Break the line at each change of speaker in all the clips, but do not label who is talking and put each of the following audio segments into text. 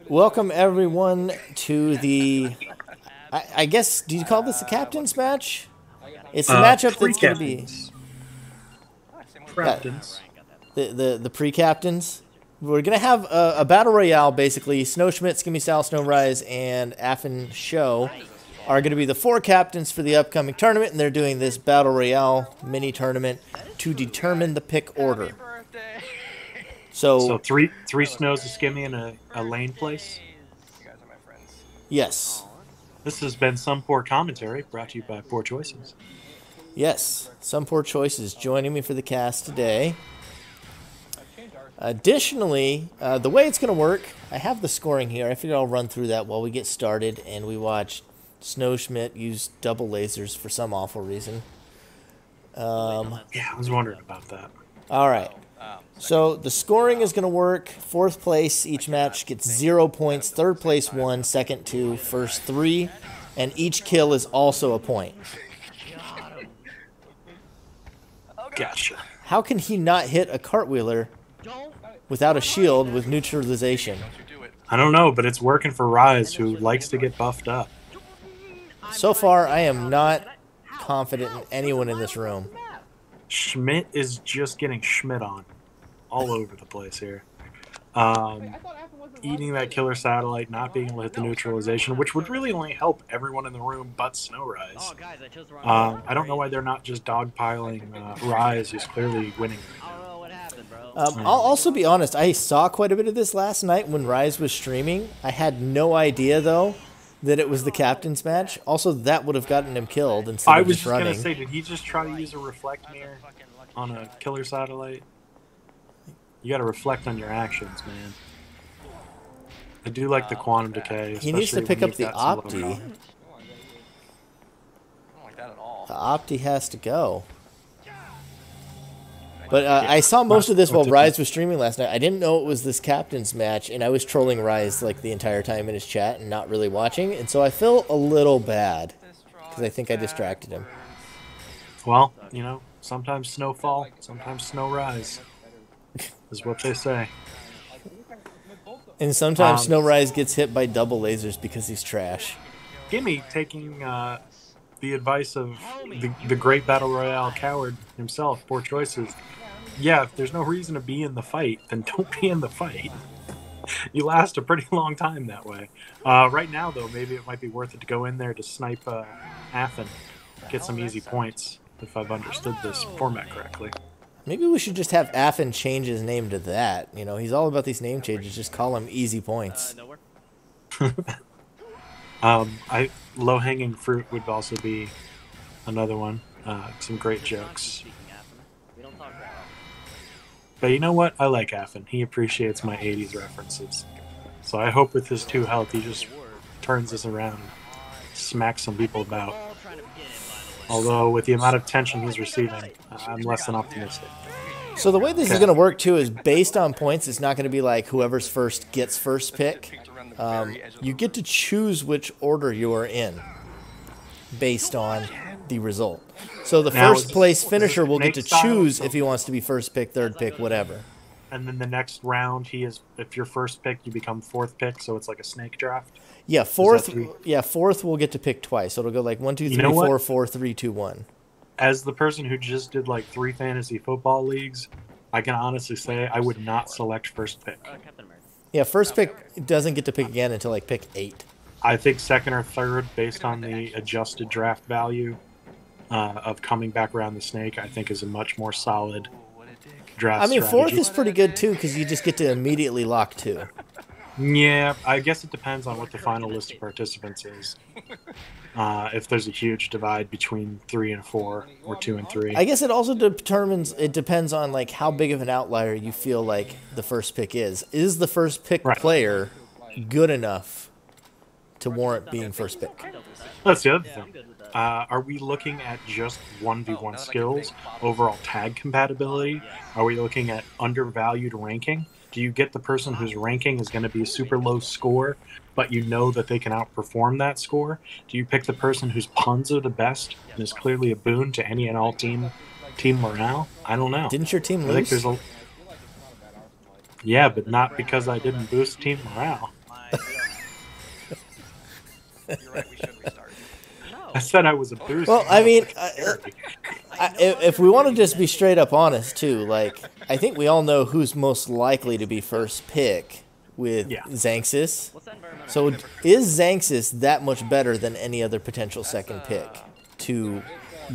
Welcome everyone to the, I guess, do you call this the captain's match? It's the matchup that's going to be
Captains.
the pre-captains. We're going to have a battle royale, basically. Snow Schmidt, Skimmy Style, Snow Rise, and Affin Show are going to be the 4 captains for the upcoming tournament, and they're doing this battle royale mini tournament to determine the pick order.
So three snows, a skimmy, and a lane place.
Yes.
This has been Some Poor Commentary, brought to you by Poor Choices.
Yes, Some Poor Choices joining me for the cast today. Additionally, the way it's going to work, I have the scoring here. I figured I'll run through that while we get started, and we watch Snow Schmidt use double lasers for some awful reason.
Yeah, I was wondering about that.
All right. So the scoring is going to work. 4th place, each match gets 0 points. 3rd place, 1. 2nd, 2. First, 3. And each kill is also a point.
Gotcha.
How can he not hit a cartwheeler without a shield with neutralization?
I don't know, but it's working for Rise, who likes to get buffed up.
So far, I am not confident in anyone in this room.
Schmidt is just getting Schmidt on all over the place here. Eating that killer satellite, not being able to hit the neutralization, which would really only help everyone in the room but Snow Rise. I don't know why they're not just dogpiling Rise, who's clearly winning.
I'll also be honest, I saw quite a bit of this last night when Rise was streaming. I had no idea, though, that it was the captain's match. Also, that would have gotten him killed instead of just running.
I was just going to say, did he just try to use a reflect mirror on a killer satellite? You got to reflect on your actions, man. I do like the quantum decay.
He needs to pick up the Opti.
I don't like that at all.
The Opti has to go. But I saw most of this while Rise was streaming last night. I didn't know it was this captain's match, and I was trolling Rise like the entire time in his chat and not really watching, and so I feel a little bad because I think I distracted him.
Well, you know, sometimes snowfall, sometimes snow rise, is what they say.
And sometimes Snow Rise gets hit by double lasers because he's trash.
Gimme taking the advice of the great Battle Royale coward himself, Poor Choices. Yeah, if there's no reason to be in the fight, then don't be in the fight. You last a pretty long time that way. Right now, though, maybe it might be worth it to go in there to snipe Affin, get some easy points, if I've understood this format correctly.
Maybe we should just have Affin change his name to that. You know, he's all about these name changes. Just call him Easy Points.
Low-hanging fruit would also be another one. Some great jokes. But you know what? I like Affin. He appreciates my 80s references. So I hope with his 2 health, he just turns this around and smacks some people about. Although, with the amount of tension he's receiving, I'm less than optimistic.
So the way this is going to work, too, is based on points. It's not going to be like whoever's first gets first pick. You get to choose which order you are in based on the result. So the first place finisher will get to choose if he wants to be first pick, third pick, whatever.
And then the next round, if you're first pick, you become 4th pick, so it's like a snake draft.
Yeah, 4th. Yeah, 4th will get to pick twice. So it'll go like 1, 2, 3, 4, 4, 3, 2, 1.
As the person who just did like 3 fantasy football leagues, I can honestly say I would not select first pick.
Yeah, first pick doesn't get to pick again until like pick 8.
I think 2nd or 3rd, based on the adjusted draft value of coming back around the snake, I think is a much more solid draft strategy.
4th is pretty good too because you just get to immediately lock 2.
Yeah, I guess it depends on what the final list of participants is. If there's a huge divide between 3 and 4 or 2 and 3.
I guess it also depends on like how big of an outlier you feel like the first pick is. Is the first pick player good enough to warrant being first pick?
That's the other thing. Are we looking at just 1v1 skills, overall tag compatibility? Are we looking at undervalued ranking? Do you get the person whose ranking is going to be a super low score, but you know that they can outperform that score? Do you pick the person whose puns are the best and is clearly a boon to any and all team morale? I don't know.
Didn't your team lose?
I think there's a... Yeah, but not because I didn't boost team morale.
You're right, we should restart.
I said I was a boost.
Well, I mean, if we want to just be straight up honest, too, like, I think we all know who's most likely to be first pick with Xanxus. So is Xanxus that much better than any other potential second pick to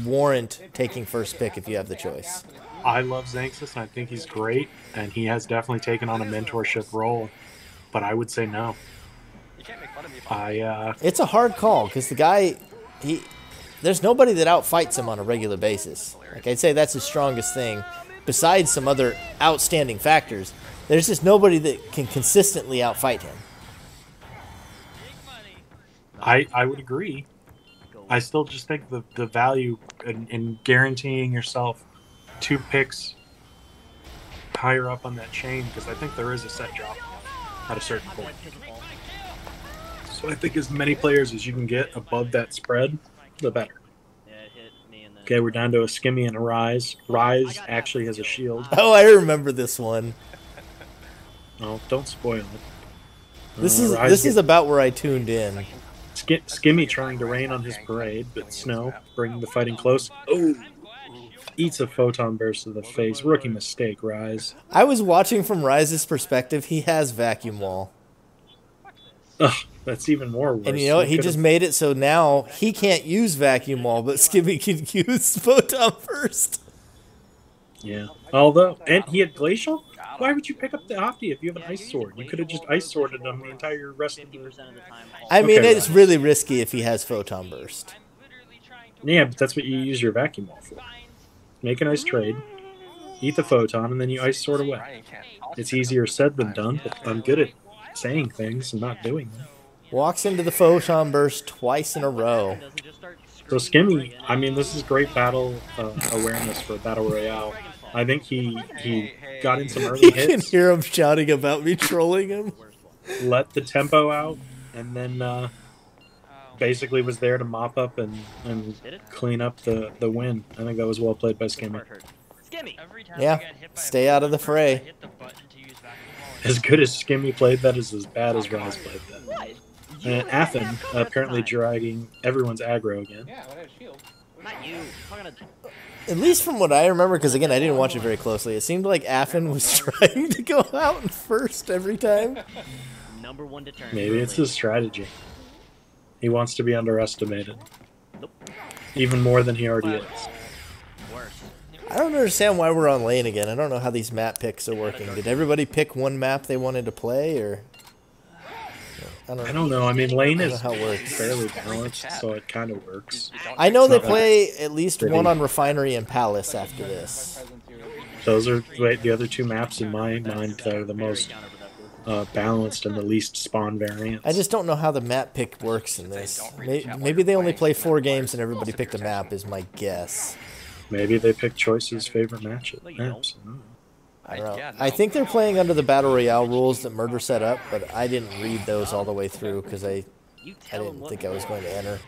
warrant taking first pick if you have the choice?
I love Xanxus, and I think he's great, and he has definitely taken on a mentorship role, but I would say no.
You can't make fun of me.
It's a hard call, because the guy, there's nobody that outfights him on a regular basis. Like, I'd say that's his strongest thing. Besides some other outstanding factors, there's just nobody that can consistently outfight him.
I would agree. I still just think the value in guaranteeing yourself 2 picks higher up on that chain, because I think there is a set drop at a certain point. So I think as many players as you can get above that spread, the better. Okay, we're down to a Skimmy and a Rise. Rise actually has a shield.
Oh, I remember this one.
Oh, don't spoil it.
This is about where I tuned in.
Skimmy trying to rain on his parade, but Snow bringing the fighting close. Oh, eats a photon burst to the face. Rookie mistake, Rise.
I was watching from Rise's perspective. He has Vacuum Wall.
Ugh, that's even more worse.
And you know what? He just made it so now he can't use Vacuum Wall, but Skimmy can use Photon Burst.
Yeah. Although, and he had Glacial? Why would you pick up the Opti if you have an Ice Sword? You could have just Ice Sworded him the entire rest of the time.
I mean, it's really risky if he has Photon Burst.
Yeah, but that's what you use your Vacuum Wall for. Make a nice trade, eat the Photon, and then you Ice Sword away. It's easier said than done, but I'm good at saying things and not doing them.
Walks into the Photon Burst twice in a row.
So Skimmy, I mean, this is great battle awareness for Battle Royale. I think he got in some early hits.
You can hear him shouting about me trolling him.
Let the tempo out, and then basically was there to mop up and clean up the win. I think that was well played by Skimmy.
Yeah, stay out of the fray.
As good as Skimmy played that is as bad as Rise played that. And Affin apparently dragging everyone's aggro again.
At least from what I remember, because again, I didn't watch it very closely, it seemed like Affin was trying to go out first every time.
Maybe it's his strategy. He wants to be underestimated. Even more than he already is.
I don't understand why we're on lane again. I don't know how these map picks are working. Did everybody pick one map they wanted to play, or...
I don't know. I mean, lane is fairly balanced, so it kind of works.
I know they play at least one on Refinery and Palace after this.
Those are the other 2 maps in my mind that are the most balanced and the least spawn variants.
I just don't know how the map pick works in this. Maybe they only play 4 games and everybody picked a map, is my guess.
Maybe they pick Choice's favorite maps.
I don't know. I think they're playing under the Battle Royale rules that Murder set up, but I didn't read those all the way through because I didn't think I was going to enter.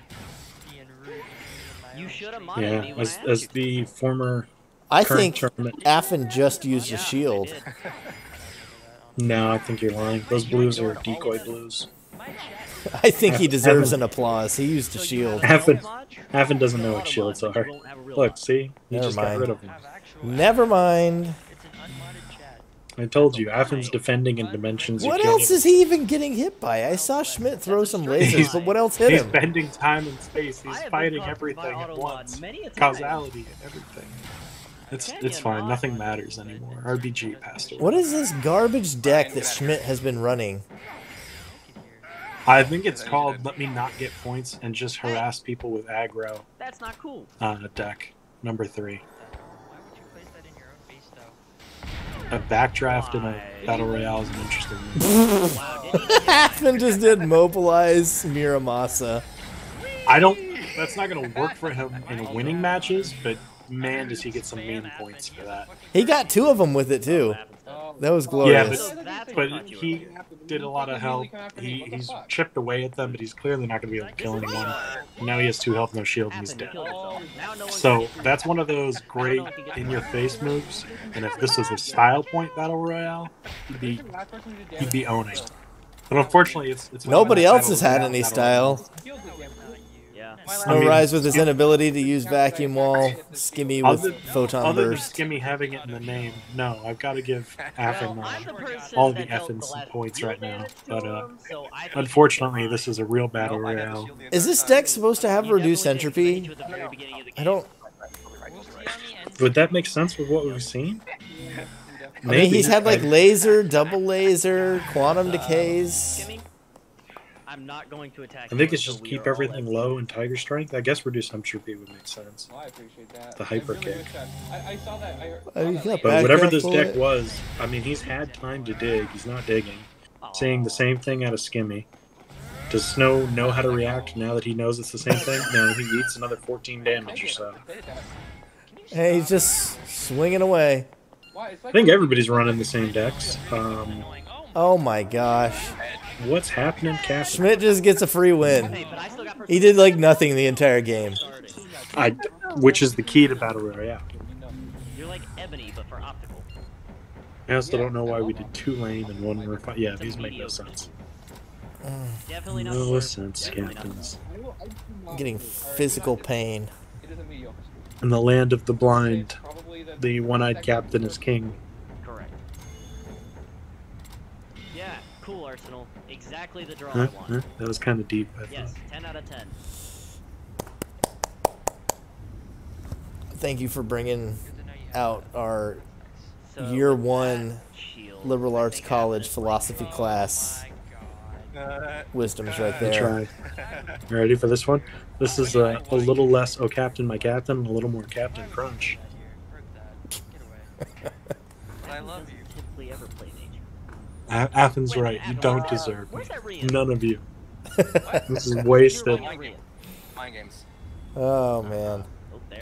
Yeah, as the former
I think Affin just used a shield.
No, I think you're lying. Those blues are decoy blues.
I think he deserves an applause. He used a shield.
Affin doesn't know what shields are. Look, see? He just got rid of them.
Never mind.
I told you, Affin's defending in dimensions.
What else is he even getting hit by? I saw Schmidt throw some lasers, but what else hit him?
He's bending time and space. He's fighting everything at once. Causality and everything. It's fine. Nothing matters anymore. RBG passed away.
What is this garbage deck that Schmidt has been running?
I think it's called Let Me Not Get Points and Just Harass People with Aggro.
That's not cool.
Deck. Number 3. A backdraft in a Battle Royale is an interesting move.
Affin just did mobilize Miramasa.
That's not going to work for him in winning matches, but man, does he get some mean points for that.
He got 2 of them with it, too. That was glorious.
Yeah, but he did a lot of help. He's chipped away at them, but he's clearly not going to be able to kill anyone. And now he has 2 health, no shield, and he's dead. So that's one of those great in-your-face moves. And if this was a style point battle royale, he'd be owning. But unfortunately, it's
Nobody else has had any style.
Yeah.
Snowrise with his inability to use vacuum wall, Skimmy with photon
other
burst.
than Skimmy having it in the name, no, I've got to give Affin all the Effins points right now. But unfortunately, this is a real battle royale.
Is this deck supposed to have reduced entropy? I don't.
Would that make sense with what we've seen?
I mean, he's had like laser, double laser, quantum decays.
I'm not going to attack.
I think it's just keep everything low and Tiger Strength. I guess reduce entropy would make sense.
Well, I appreciate that.
The hyper kick.
I saw that.
But
But whatever this deck was, I mean, he's had time to dig. He's not digging. Seeing the same thing out of Skimmy. Does Snow know how to react now that he knows it's the same thing? No, he eats another 14 damage or so.
Hey, he's just swinging away.
I think everybody's running the same decks.
Oh my gosh.
What's happening, Cass?
Schmidt just gets a free win. He did like nothing the entire game.
Which is the key to Battle Royale.
You're like Ebony, but for optical.
I also don't know why we did 2 lane and 1 refine. Yeah, these make no sense.
Definitely not
No sense, captains.
I'm getting physical pain.
In the land of the blind, the one-eyed captain is king.
Correct. Yeah, cool, Arsenal. Exactly the draw I want.
That was kind of deep, I thought.
Yes, 10 out of 10.
Thank you for bringing out our year 1 liberal arts college philosophy class wisdoms right there.
Try. You ready for this one? This is a little less "Oh Captain, my Captain," and a little more Captain Crunch.
I love you.
Typically ever play nature.
Athens, right? You don't deserve me. None of you. This is wasted.
Mind games.
Oh man.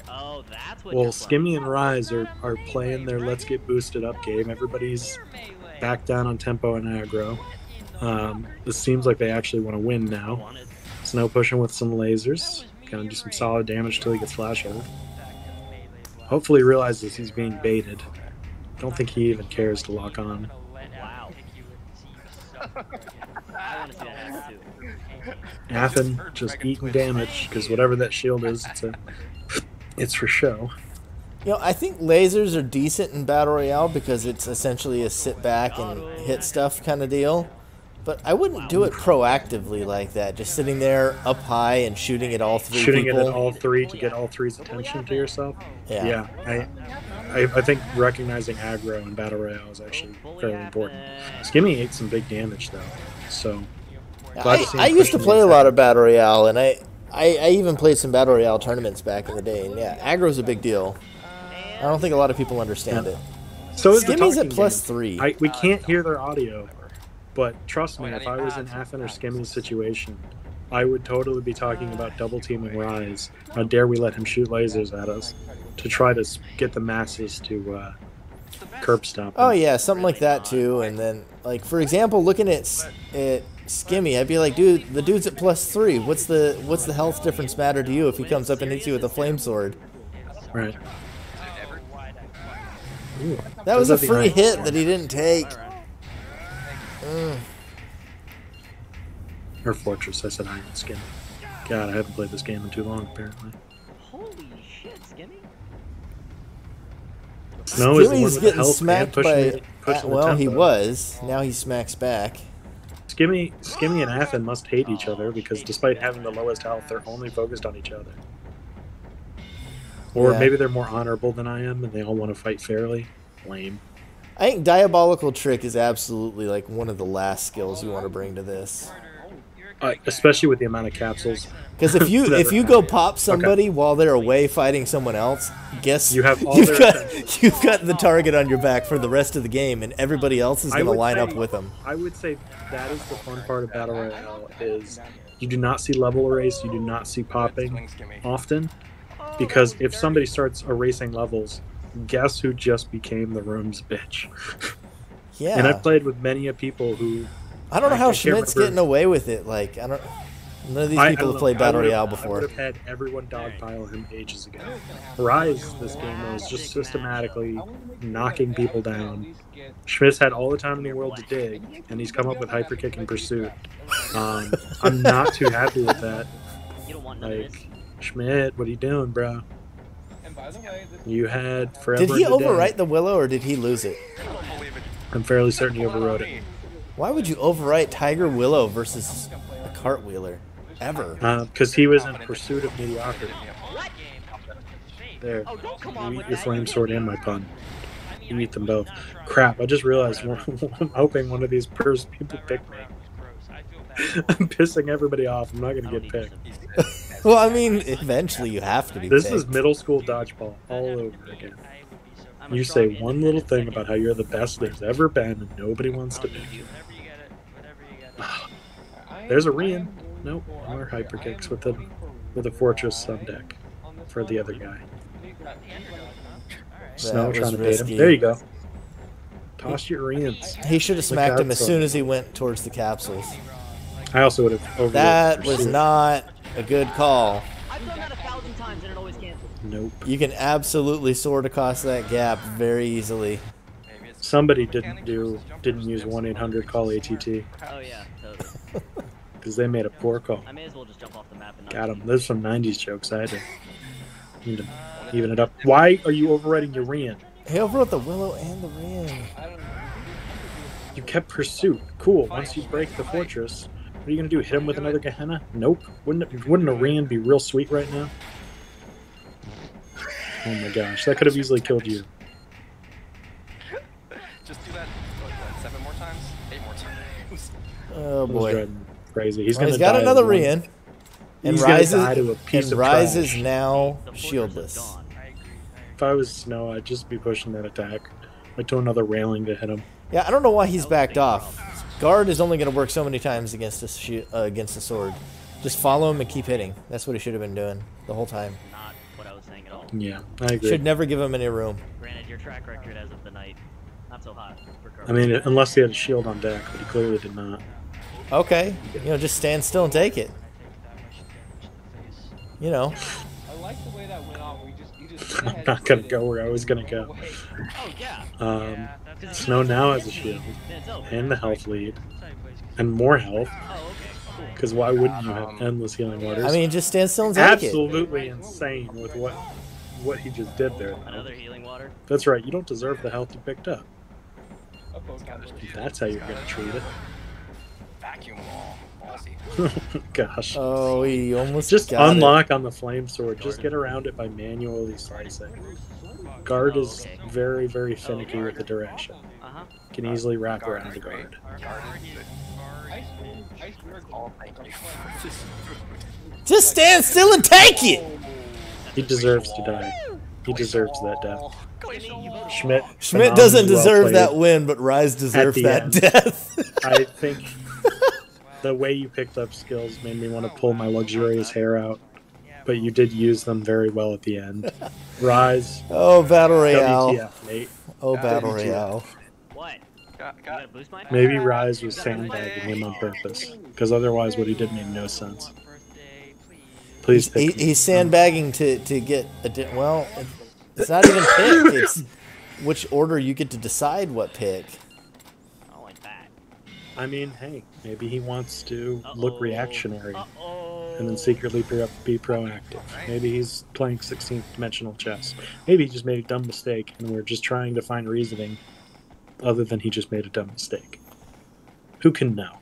Oh, that's what.
Well, Skimmy and Rise are playing their "Let's Get Boosted Up" game. Everybody's back down on tempo and aggro. This seems like they actually want to win now. Snow pushing with some lasers. Gonna do some solid damage till he gets flash over. Hopefully he realizes he's being baited. Don't think he even cares to lock on.
Wow. I want to see that happen too.
Affin just eating damage because whatever that shield is, it's for show.
You know, I think lasers are decent in Battle Royale because it's essentially a sit back and hit stuff kind of deal. But I wouldn't do it proactively like that, just sitting there up high and shooting at all 3
Shooting
people.
it at all 3 to get all 3's attention to yourself.
Yeah.
I think recognizing aggro in Battle Royale is actually fairly important. Skimmy ate some big damage though, so.
I used to play a lot of Battle Royale, and I even played some Battle Royale tournaments back in the day. And yeah, aggro's a big deal. I don't think a lot of people understand it.
So is the
Skimmy's at
talking
+3.
game. We can't hear their audio, but trust me, if I was in Affin or Skimmy's situation, I would totally be talking about double teaming Rise. How dare we let him shoot lasers at us to try to get the masses to curb stomp him.
Oh yeah, something like that too. And then, like for example, looking at Skimmy, I'd be like, dude, the dude's at +3. What's the health difference matter to you if he comes up and hits you with a flame sword?
Right. Ooh,
That was a free hit that he didn't take.
Or Fortress, I said Iron Skin. God, I haven't played this game in too long, apparently.
Holy shit, Skimmy.
Snow is the one
Skimmy's
with the
getting
health
smacked
and
by.
pushing the
Well, he
tempo.
was. Now he smacks back.
Skimmy and Affin must hate each other because despite having the lowest health, they're only focused on each other. Or
Yeah.
maybe they're more honorable than I am and they all want to fight fairly. Lame.
I think Diabolical Trick is absolutely like one of the last skills you want to bring to this.
Especially with the amount of capsules.
Because if you go pop somebody while they're away fighting someone else, guess
You have all
you've
their
got
attention.
you've got the target on your back for the rest of the game, and everybody else is
I
going to
would
line
say-
up with them.
I would say that is the fun part of Battle Royale is you do not see level erase, you do not see popping often. Because if somebody starts erasing levels, guess who just became the room's bitch?
Yeah,
And I've played with many of people who
I don't know how
I can't
Schmidt's
remember.
getting away with it. Like I don't. None of these people have played Battle Royale
I
before.
would have had everyone dogpile him ages ago. Rise this game was just systematically knocking people down. Schmidt's had all the time in the world to dig, and he's come up with hyper kick and pursuit. I'm not too happy with that.
You don't want none of this.
Like, Schmidt, what are you doing, bro?
And by the way,
You had forever.
Did he
and a day.
overwrite the Willow or did he lose it?
I'm fairly certain he overrode it.
Why would you overwrite Tiger Willow versus a Cartwheeler? Ever.
Because he was in pursuit of mediocrity.
What?
There.
Oh, don't come on
You
with
eat your
that.
flame sword and my pun. You eat them both. Crap, I just realized I'm hoping one of these first people pick me. I'm pissing everybody off. I'm not going to get picked.
Well, I mean, eventually you have to be
This
picked.
is middle school dodgeball all over again. You say one little thing about how you're the best there's ever been, and nobody wants to pick you. There's a Rian. Nope, more hyper kicks with a fortress sun deck for the other guy. Snow
was
trying to bait
risky.
him. There you go. Toss your Rians.
He should have
Look
smacked
out
him as
for
soon
him.
as he went towards the capsules.
I also would have overlooked
That was
pursuit.
not a good call.
I've done that 1,000 times and it always cancels.
Nope.
You can absolutely sword across that gap very easily.
Somebody didn't use 1-800 call ATT
Oh yeah, totally.
because they made a poor call.
I may as well just jump off the map and not
Got him. There's some 90s jokes. I had to need to even it up. Why are you overriding your Rian?
He overwrote the Willow and the Rin.
You kept pursuit. Cool. Once you break the fortress, what are you gonna do? Hit him with another Gehenna? Nope. Wouldn't a Rian be real sweet right now? Oh my gosh, that could have easily killed you.
Just do that, what, 7 more times? 8 more times.
Oh
That was
boy.
driving me crazy. He's
Well,
gonna
he's got
die
another
to one.
Rin. And
He's gonna
Rise
die to a
is,
piece
and
of
Rise
trash.
is now
The fortress is
shieldless.
gone.
If I was Snow, I'd just be pushing that attack. I'd do another railing to hit him.
Yeah, I don't know why he's backed off. Guard is only going to work so many times against against the sword. Just follow him and keep hitting. That's what he should have been doing the whole time.
Not what I was saying at all.
Yeah, I agree.
Should never give him any room.
Granted, your track record as of the night, not so hot. For
I mean, unless he had a shield on deck, but he clearly did not.
Okay, just stand still and take it.
I like the way that went off. You just
I'm not gonna go where I was gonna go.
Oh yeah.
Snow now has a shield
Then it's over.
and the health lead and more health.
Oh okay. Cool.
Because why wouldn't you have endless healing waters?
I mean, just stand still and take it.
absolutely insane with what he just did there. though.
Another healing water.
That's right. You don't deserve the health you picked up.
a Pokemon.
If that's how you're gonna treat it.
Vacuum wall. Ballsy.
Gosh.
Oh, he almost
Just
got
unlock on the flame sword. Just get around it by manually slicing. Guard is
okay.
very, very finicky with the duration.
Uh-huh.
Can easily wrap around the guard.
Ice Bear
Oh, thank you.
it. Just stand still and take it.
He deserves to die. He deserves that death. Schmidt.
Schmidt doesn't
phenomenally well
deserve
played.
that win, but Rise deserves
the
that
end.
death.
I think the way you picked up skills made me want to pull my luxurious hair out, but you did use them very well at the end. Rise,
Oh, Battle Royale.
WTF, mate.
Oh, Battle
WTF.
Royale.
What?
Got,
You
got,
gotta boost mine?
Maybe Rise was sandbagging him on purpose, because otherwise what he did made no sense. Please pick me.
He's sandbagging to get a well. It's not even pick. It's which order you get to decide what pick.
I don't like that.
I mean, hey, maybe he wants to look reactionary
Uh-oh.
and then secretly be proactive. Maybe he's playing 16th dimensional chess. Maybe he just made a dumb mistake and we're just trying to find reasoning other than he just made a dumb mistake. Who can know?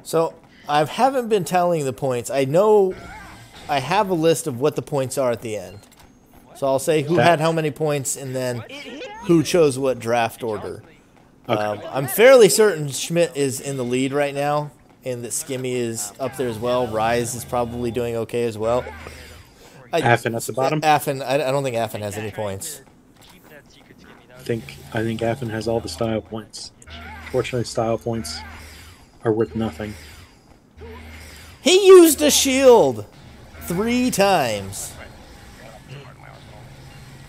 So I haven't been telling the points. I know I have a list of what the points are at the end. So I'll say who had how many points and then who chose what draft order.
Okay.
I'm fairly certain Schmidt is in the lead right now, and that Skimmy is up there as well. Rise is probably doing okay as well.
Affin at the bottom?
Affin, I don't think Affin has any points.
I think Affin has all the style points. Fortunately, style points are worth nothing.
He used a shield 3 times.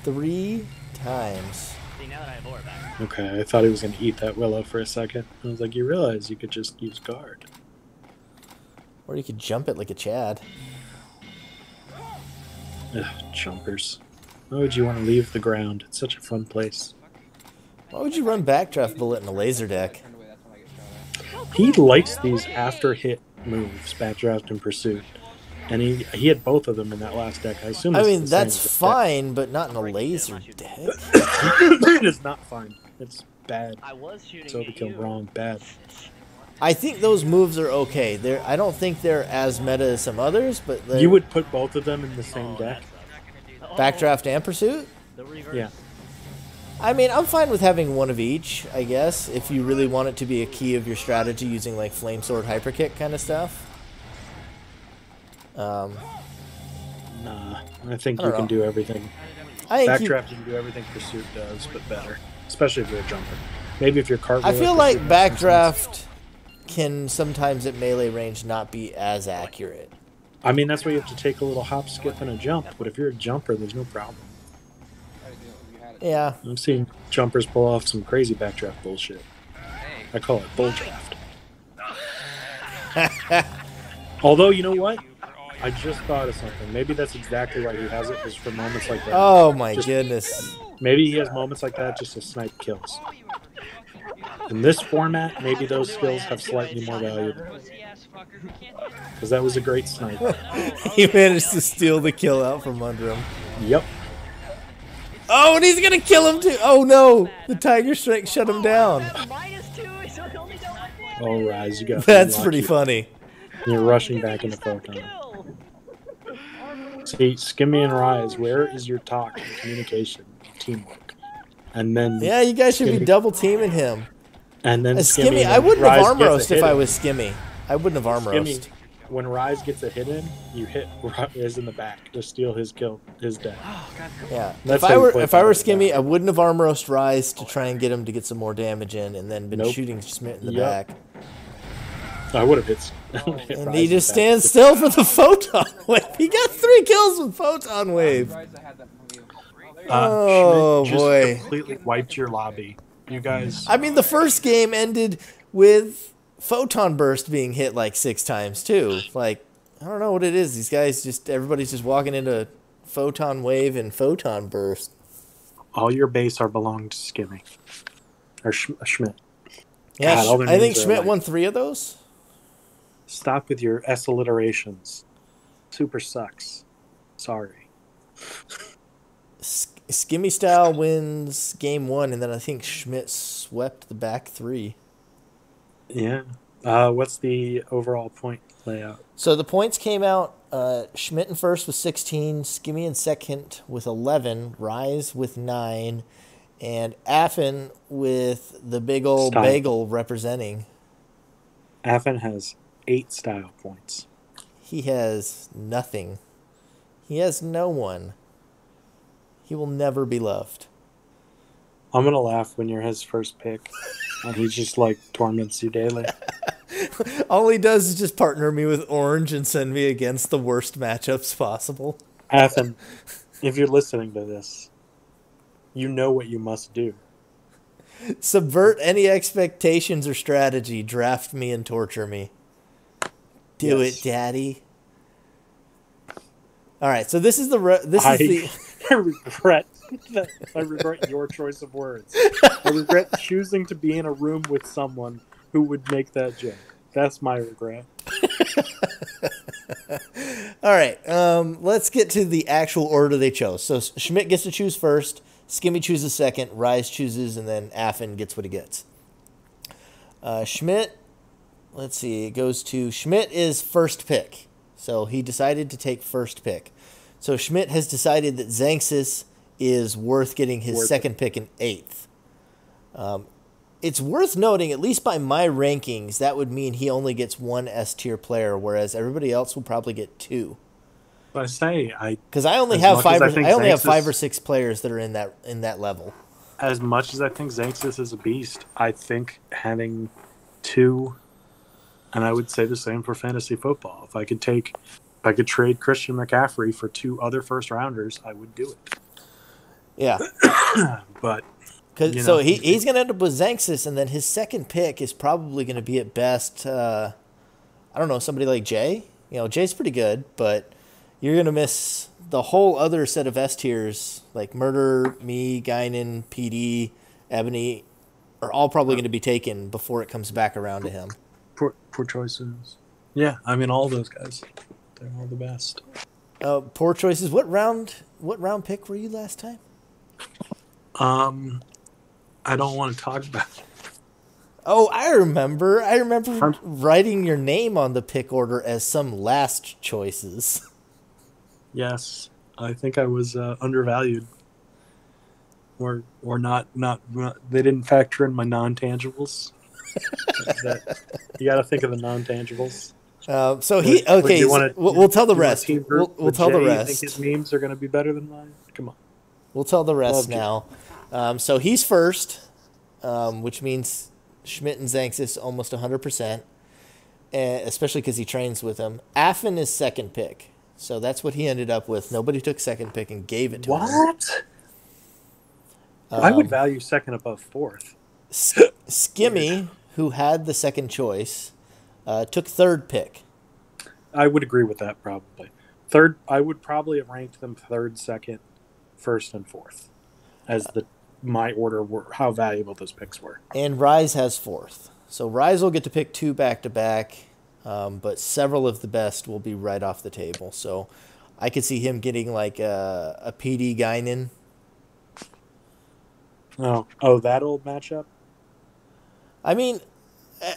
3 times.
See, now that I have Aura back.
Okay, I thought he was going to eat that Willow for a second. I was like, you realize you could just use guard.
Or you could jump it like a Chad.
Ugh, jumpers. Why would you want to leave the ground? It's such a fun place.
Why would you run Backdraft Bullet in a laser deck?
He likes these after hit moves, Backdraft and Pursuit. And he had both of them in that last deck. I assume.
I
it's
mean,
the same
that's
as the
fine, but not in a laser deck.
deck. It is not fine. It's bad.
I was shooting
So
at
become
you.
wrong. Bad.
I think those moves are okay. I don't think they're as meta as some others, but
You would put both of them in the same deck?
Backdraft and Pursuit?
The reverse.
Yeah.
I mean, I'm fine with having one of each, I guess, if you really want it to be a key of your strategy using like Flame Sword, Hyper Kick kind of stuff.
Nah. I think
I
you
don't
can
know.
do everything.
I think
Backdraft, you can do everything Pursuit does, but better. Especially if you're a jumper. Maybe if you're cartwheel.
I feel
Pursuit
like
makes some sense.
Backdraft can sometimes at melee range not be as accurate.
I mean, that's why you have to take a little hop, skip, and a jump. But if you're a jumper, there's no problem.
Yeah.
I've seen jumpers pull off some crazy backdraft bullshit. I call it bull draft. Although, you know what? I just thought of something. Maybe that's exactly why he has it, is for moments like that.
Oh my
Just-
goodness.
Maybe he has moments like that just to snipe kills. In this format, maybe those skills have slightly more value. Because that was a great snipe.
He managed to steal the kill out from under him.
Yep.
Oh, and he's gonna kill him too. Oh no, the Tiger Strike shut him down.
-2, so he only got one damage.
Oh, Rise, you got
That's
unlucky.
pretty funny.
You're rushing back into Photon.
Kill.
See, Skimmy and Rise, where is your talk, and communication, teamwork? And then
Yeah, you guys should be
Skimmy-
double teaming him.
And then
Skimmy,
and
I wouldn't
Rise
have arm
gets a
roast if
hit
I
in.
was Skimmy. I wouldn't have arm
Skimmy,
roast.
when Rise gets a hit in, you hit Rise in the back to steal his kill, his death.
Yeah.
That's
If
how
I
you
were
play
Skimmy,
Battlefield.
I wouldn't have arm roast Rise to try and get him to get some more damage in, and then been
Nope.
shooting Schmidt in the
Yep.
back.
I would have hit. hit
And
Rise
he
in
just
the back.
stands still for the Photon Wave. He got 3 kills with Photon Wave. Oh,
Schmidt
boy.
just completely wiped your lobby. You guys.
I mean, the first game ended with Photon Burst being hit like 6 times too. Like, I don't know what it is. These guys everybody's just walking into Photon Wave and Photon Burst.
All your base are belonged to Skimmy. Or Schmidt.
Yeah,
God, all their
I think
names are
Schmidt
like-
won 3 of those.
Stop with your S alliterations. Super sucks. Sorry.
Skimmy Style wins game 1, and then I think Schmidt swept the back 3.
Yeah. What's the overall point layout?
So the points came out, Schmidt in first with 16, Skimmy in second with 11, Rise with 9, and Affin with the big old
Style.
bagel representing.
Affin has 8 style points.
He has nothing. He has no one. He will never be loved.
I'm gonna laugh when you're his first pick, and he just like torments you daily.
All he does is just partner me with Orange and send me against the worst matchups possible.
Affin, if you're listening to this, you know what you must do.
Subvert any expectations or strategy. Draft me and torture me. Do
Yes.
it, Daddy. All right, so this is the
I regret that. I regret your choice of words. I regret choosing to be in a room with someone who would make that joke. That's my regret.
All right, let's get to the actual order they chose. So Schmidt gets to choose first, Skimmy chooses second, Rise chooses, and then Affin gets what he gets. Schmidt, let's see, it goes to Schmidt is first pick. So he decided to take first pick. So Schmidt has decided that Xanxus is worth getting his second pick in 8th. It's worth noting, at least by my rankings, that would mean he only gets 1 S tier player, whereas everybody else will probably get 2.
But I say,
Because I only
As
have
much as
5
I
or,
think
I only have
Xanxus-
5 or 6 players that are in that level.
as much as I think Xanxus is a beast, I think having 2, and I would say the same for fantasy football. If I could trade Christian McCaffrey for 2 other first rounders, I would do it.
Yeah.
But you
So
know,
he's going to end up with Xanxus, and then his second pick is probably going to be at best, I I don't know, somebody like Jay. You know, Jay's pretty good, but you're going to miss the whole other set of S tiers, like Murder, me, Guinan, PD, Ebony, are all probably going to be taken before it comes back around to him.
Poor choices. Yeah, I mean, all those guys. They're all the best.
Poor choices. What round pick were you last time?
I don't want to talk about it.
Oh, I remember writing your name on the pick order as some last choices.
Yes, I think I was undervalued. Or not. They didn't factor in my non-tangibles. You got to think of the non-tangibles.
So he okay. We'll tell the rest. We'll tell the rest.
You think his memes are going to be better than mine? Come on.
We'll tell the rest now. So he's first, which means Schmidt and Zanxis almost 100%, especially because he trains with him. Affin is second pick, so that's what he ended up with. Nobody took second pick and gave it to him.
What? I would value second above fourth.
Skimmy, who had the second choice, took third pick.
I would agree with that probably. Third, I would probably have ranked them third, second, first, and fourth as my order were how valuable those picks were.
And Rise has fourth. So Rise will get to pick two back-to-back, but several of the best will be right off the table. So I could see him getting like a PD Guinan.
Oh, that old matchup?
I mean,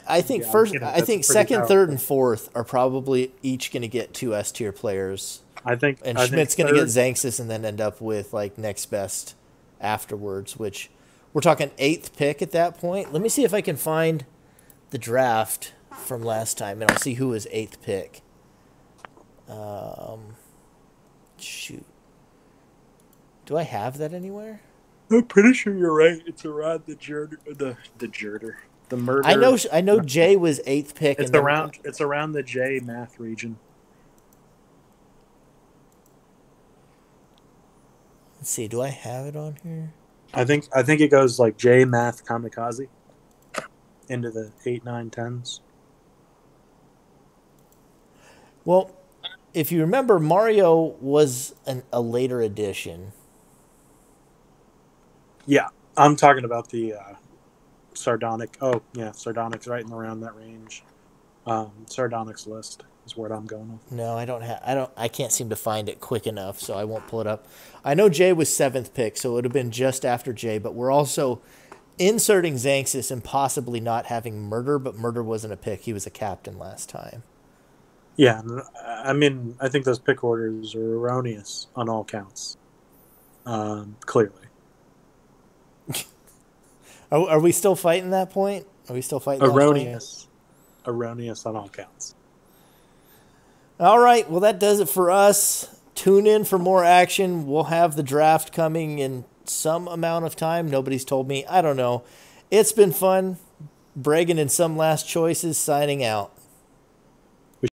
I think I think second, powerful. Third, and fourth are probably each going to get two S tier players. And Schmidt's going to get Zanxis and then end up with like next best afterwards, which we're talking 8th pick at that point. Let me see if I can find the draft from last time, and I'll see who was 8th pick. Shoot. Do I have that anywhere?
I'm pretty sure you're right. It's around the murder.
I know Jay was 8th pick.
It's around the J math region.
Let's see. Do I have it on here?
I think it goes like J math kamikaze into the 8, 9, 10s.
Well, if you remember, Mario was a later edition.
Yeah, I'm talking about the Sardonic. Oh, yeah, Sardonic's right in around that range. Sardonic's list is what I'm going with.
No, I can't seem to find it quick enough, so I won't pull it up. I know Jay was 7th pick, so it would have been just after Jay, but we're also inserting Zanxis and possibly not having Murder, but Murder wasn't a pick. He was a captain last time.
Yeah, I mean, I think those pick orders are erroneous on all counts. Clearly.
Are we still fighting that point? Are we still fighting
erroneous? That point? Erroneous on all counts.
All right, well, that does it for us. Tune in for more action. We'll have the draft coming in some amount of time. Nobody's told me. I don't know. It's been fun. Bregan and Some Last Choices signing out.